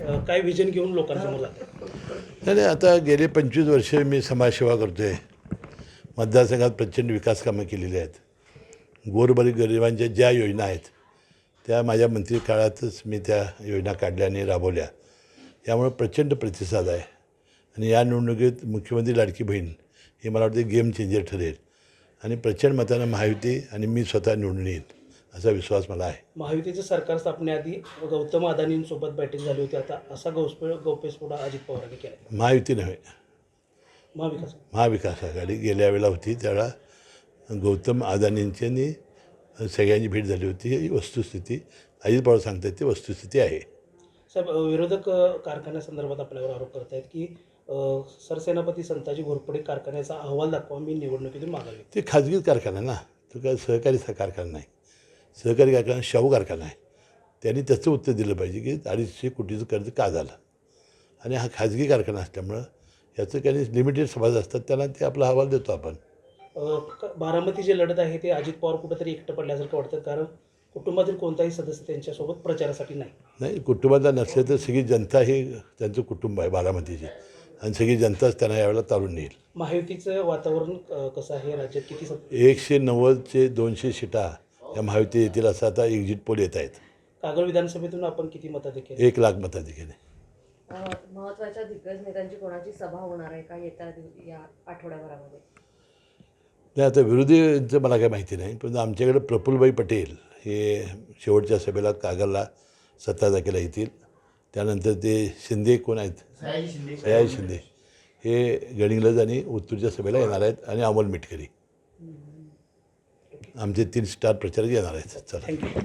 काय विजन घेऊन लोकांसमोर जातात? नाही नाही, आता गेले 25 वर्ष मी समाजसेवा करतो आहे. मतदारसंघात प्रचंड विकास कामं केलेली आहेत. गरिबांच्या ज्या योजना आहेत त्या माझ्या मंत्री काळातच मी त्या योजना काढल्या आणि राबवल्या. यामुळे प्रचंड प्रतिसाद आहे आणि या निवडणुकीत मुख्यमंत्री लाडकी बहीण ही मला वाटते गेम चेंजर ठरेल आणि प्रचंड मतानं महायुती आणि मी स्वतः निवडून येईन असा विश्वास मला आहे. महायुतीचं सरकार स्थापनेआधी गौतम अदानींसोबत बैठक झाली होती. आता असा गौप्यस्फोट अजित पवारांनी केला. महायुती नव्हे, महाविकास आघाडी गेल्या वेळेला होती. त्यावेळेला गौतम अदानींची आणि सगळ्यांची भेट झाली होती. ही वस्तुस्थिती अजित पवार सांगतात ती वस्तुस्थिती आहे. साहेब, विरोधक कारखान्यासंदर्भात आपल्यावर आरोप करत आहेत की सरसेनापती संताजी घोरपडे कारखान्याचा अहवाल दाखवा, मी निवडणुकीतून मागावी. ते खाजगी कारखाना ना, तो काय सहकारी कारखाना नाही. सहकारी कारखाना शाहू कारखाना आहे. त्यांनी त्याचं उत्तर दिलं पाहिजे की 250 कोटीचं कर्ज का झालं आणि हा खाजगी कारखाना असल्यामुळं याचं काही लिमिटेड सभाज असतात, त्यांना ते आपला अहवाल देतो आपण. बारामती जे लढत आहे ते अजित पवार कुठेतरी एकटं पडल्यासारखं वाटतं, कारण कुटुंबातील कोणताही सदस्य त्यांच्यासोबत प्रचारासाठी नाही. कुटुंबातला नसले तर सगळी जनता ही त्यांचं कुटुंब आहे बारामतीची आणि सगळी जनताच त्यांना यावेळेला तारून येईल. महायुतीचं वातावरण कसं आहे राज्यात? किती 190 200 सीटा या महायुती येतील असं आता एक्झिट पोल येत आहेत. कागल विधानसभेतून आपण किती मताधिक्य? 1 लाख मताधिक्याने. महत्त्वाच्या दिग्गज नेत्यांची कोणाची सभा होणार आहे का या आठवड्याभरामध्ये? नाही, आता विरोधींचं मला काही माहिती नाही, पण आमच्याकडे प्रफुल्लभाई पटेल हे शेवटच्या सभेला कागलला 17 तारखेला येतील. त्यानंतर ते शिंदे कोण आहेत, सयाजी शिंदे हे गडिंग्लज आणि उत्तूरच्या सभेला येणार आहेत आणि अमोल मिटकरी आमचे 3 स्टार प्रचारक येणार आहेत. चला. थँक्यू.